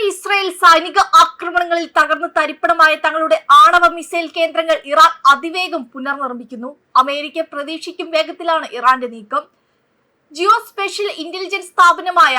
Israel സൈനിക ആക്രമണങ്ങളിൽ തകർന്ന് തരിപ്പണമായ തങ്ങളുടെ ആണവ മിസൈൽ കേന്ദ്രങ്ങൾ ഇറാൻ അതിവേഗം പുനർനിർമ്മിക്കുന്നു. അമേരിക്ക പ്രതീക്ഷിക്കും വേഗത്തിലാണ് ഇറാന്റെ നീക്കം. ജിയോ സ്പേഷ്യൽ ഇന്റലിജൻസ് സ്ഥാപനമായ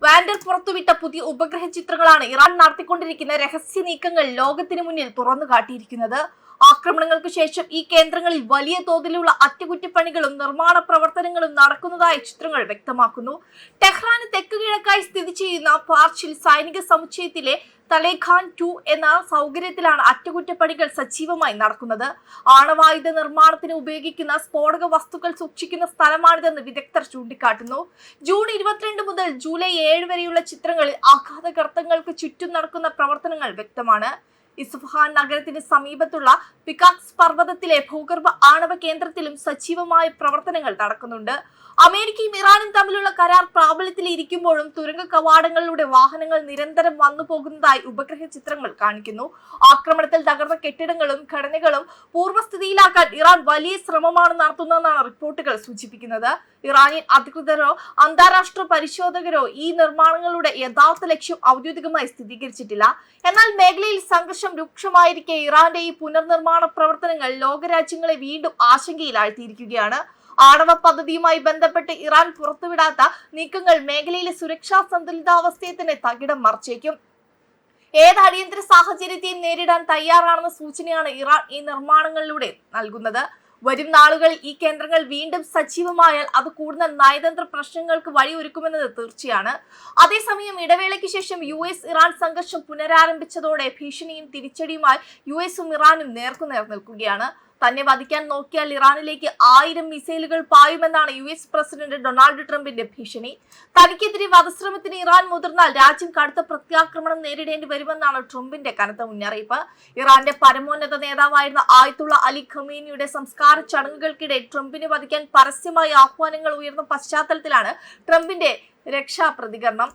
വാൻഡർ പുറത്തുവിട്ട പുതിയ ഉപഗ്രഹ ചിത്രങ്ങളാണ് ഇറാൻ നടത്തിക്കൊണ്ടിരിക്കുന്ന രഹസ്യ നീക്കങ്ങൾ ലോകത്തിന് മുന്നിൽ തുറന്നു കാട്ടിയിരിക്കുന്നത്. ആക്രമണങ്ങൾക്ക് ശേഷം ഈ കേന്ദ്രങ്ങളിൽ വലിയ തോതിലുള്ള അറ്റകുറ്റപ്പണികളും നിർമ്മാണ പ്രവർത്തനങ്ങളും നടക്കുന്നതായി ചിത്രങ്ങൾ വ്യക്തമാക്കുന്നു. ടെഹ്റാന് തെക്ക് കിഴക്കായി സ്ഥിതി ചെയ്യുന്ന പാർച്ചിൽ സൈനിക സമുച്ചയത്തിലെ തലേഖാൻ 2 എന്ന സൗകര്യത്തിലാണ് അറ്റകുറ്റപ്പണികൾ സജീവമായി നടക്കുന്നത്. ആണവായുധ നിർമ്മാണത്തിന് ഉപയോഗിക്കുന്ന സ്ഫോടക വസ്തുക്കൾ സൂക്ഷിക്കുന്ന സ്ഥലമാണിതെന്ന് വിദഗ്ധർ ചൂണ്ടിക്കാട്ടുന്നു. ജൂൺ 22 മുതൽ ജൂലൈ 7 വരെയുള്ള ചിത്രങ്ങളിൽ അഗാധ ഗർത്തങ്ങൾക്ക് ചുറ്റും നടക്കുന്ന പ്രവർത്തനങ്ങൾ വ്യക്തമാണ്. ഇസ്ഫഹാൻ നഗരത്തിന് സമീപത്തുള്ള പിക്കാക്സ് പർവ്വതത്തിലെ ഭൂഗർഭ ആണവ കേന്ദ്രത്തിലും സജീവമായ പ്രവർത്തനങ്ങൾ നടക്കുന്നുണ്ട്. അമേരിക്കയും ഇറാനും തമ്മിലുള്ള കരാർ പ്രാബല്യത്തിൽ ഇരിക്കുമ്പോഴും തുരങ്ക കവാടങ്ങളിലൂടെ വാഹനങ്ങൾ നിരന്തരം വന്നു പോകുന്നതായി ഉപഗ്രഹ ചിത്രങ്ങൾ കാണിക്കുന്നു. ആക്രമണത്തിൽ തകർന്ന കെട്ടിടങ്ങളും ഘടനകളും പൂർവ്വസ്ഥിതിയിലാക്കാൻ ഇറാൻ വലിയ ശ്രമമാണ് നടത്തുന്നതെന്നാണ് റിപ്പോർട്ടുകൾ സൂചിപ്പിക്കുന്നത്. ഇറാനിയൻ അധികൃതരോ അന്താരാഷ്ട്ര പരിശോധകരോ ഈ നിർമ്മാണങ്ങളുടെ യഥാർത്ഥ ലക്ഷ്യം ഔദ്യോഗികമായി സ്ഥിരീകരിച്ചിട്ടില്ല. എന്നാൽ മേഖലയിൽ സംഘർഷം രൂക്ഷമായിരിക്കെ ഇറാന്റെ ഈ പുനർനിർമ്മാണ പ്രവർത്തനങ്ങൾ ലോകരാജ്യങ്ങളെ വീണ്ടും ആശങ്കയിലാഴ്ത്തിയിരിക്കുകയാണ്. ആണവ പദ്ധതിയുമായി ബന്ധപ്പെട്ട് ഇറാൻ പുറത്തുവിടാത്ത നീക്കങ്ങൾ മേഖലയിലെ സുരക്ഷാ സന്തുലിതാവസ്ഥയെ തന്നെ തകിടം മറിച്ചേക്കും. ഏത് അടിയന്തര സാഹചര്യത്തെയും നേരിടാൻ തയ്യാറാണെന്ന സൂചനയാണ് ഇറാൻ ഈ നിർമ്മാണങ്ങളിലൂടെ നൽകുന്നത്. വരും നാളുകളിൽ ഈ കേന്ദ്രങ്ങൾ വീണ്ടും സജീവമായാൽ അത് കൂടുതൽ നയതന്ത്ര പ്രശ്നങ്ങൾക്ക് വഴിയൊരുക്കുമെന്നത് തീർച്ചയാണ്. അതേസമയം ഇടവേളയ്ക്ക് ശേഷം US ഇറാൻ സംഘർഷം പുനരാരംഭിച്ചതോടെ ഭീഷണിയും തിരിച്ചടിയുമായി US ഇറാനും നേർക്കുനേർ നിൽക്കുകയാണ്. തന്നെ വധിക്കാൻ നോക്കിയാൽ ഇറാനിലേക്ക് 1000 മിസൈലുകൾ പായുമെന്നാണ് US പ്രസിഡന്റ് ഡൊണാൾഡ് ട്രംപിന്റെ ഭീഷണി. തനിക്കെതിരെ വധശ്രമത്തിന് ഇറാൻ മുതിർന്നാൽ രാജ്യം കടുത്ത പ്രത്യാക്രമണം നേരിടേണ്ടി വരുമെന്നാണ് ട്രംപിന്റെ കനത്ത മുന്നറിയിപ്പ്. ഇറാന്റെ പരമോന്നത നേതാവായിരുന്ന ആയത്തുള്ള അലി ഖമേനിയുടെ സംസ്കാര ചടങ്ങുകൾക്കിടെ ട്രംപിനെ വധിക്കാൻ പരസ്യമായി ആഹ്വാനങ്ങൾ ഉയർന്ന പശ്ചാത്തലത്തിലാണ് ട്രംപിന്റെ രക്ഷാപ്രതികരണം.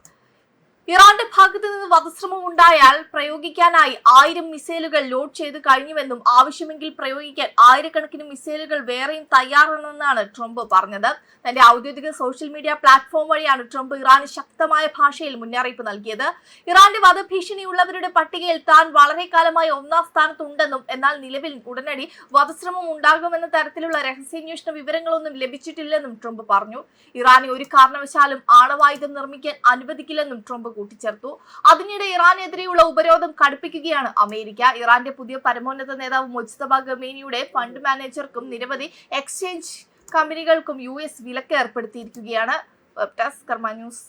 ഇറാന്റെ ഭാഗത്തു നിന്ന് വധശ്രമം ഉണ്ടായാൽ പ്രയോഗിക്കാനായി 1000 മിസൈലുകൾ ലോഡ് ചെയ്ത് കഴിഞ്ഞുവെന്നും ആവശ്യമെങ്കിൽ പ്രയോഗിക്കാൻ ആയിരക്കണക്കിന് മിസൈലുകൾ വേറെയും തയ്യാറാണെന്നാണ് ട്രംപ് പറഞ്ഞത്. തന്റെ ഔദ്യോഗിക സോഷ്യൽ മീഡിയ പ്ലാറ്റ്ഫോം വഴിയാണ് ട്രംപ് ഇറാന് ശക്തമായ ഭാഷയിൽ മുന്നറിയിപ്പ് നൽകിയത്. ഇറാന്റെ വധഭീഷണിയുള്ളവരുടെ പട്ടികയിൽ താൻ വളരെ കാലമായി 1-ാം സ്ഥാനത്തുണ്ടെന്നും എന്നാൽ നിലവിൽ ഉടനടി വധശ്രമം ഉണ്ടാകുമെന്ന തരത്തിലുള്ള രഹസ്യാന്വേഷണ വിവരങ്ങളൊന്നും ലഭിച്ചിട്ടില്ലെന്നും ട്രംപ് പറഞ്ഞു. ഇറാനെ ഒരു കാരണവശാലും ആണവായുധം നിർമ്മിക്കാൻ അനുവദിക്കില്ലെന്നും ട്രംപ് കൂട്ടിച്ചേർത്തു. അതിനിടെ ഇറാനെതിരെയുള്ള ഉപരോധം കടുപ്പിക്കുകയാണ് അമേരിക്ക. ഇറാന്റെ പുതിയ പരമോന്നത നേതാവ് മുജ്തബ ഖമേനിയുടെ ഫണ്ട് മാനേജർക്കും നിരവധി എക്സ്ചേഞ്ച് കമ്പനികൾക്കും US വിലക്ക് ഏർപ്പെടുത്തിയിരിക്കുകയാണ്. വെബ് ഡെസ്ക് കർമ്മ ന്യൂസ്.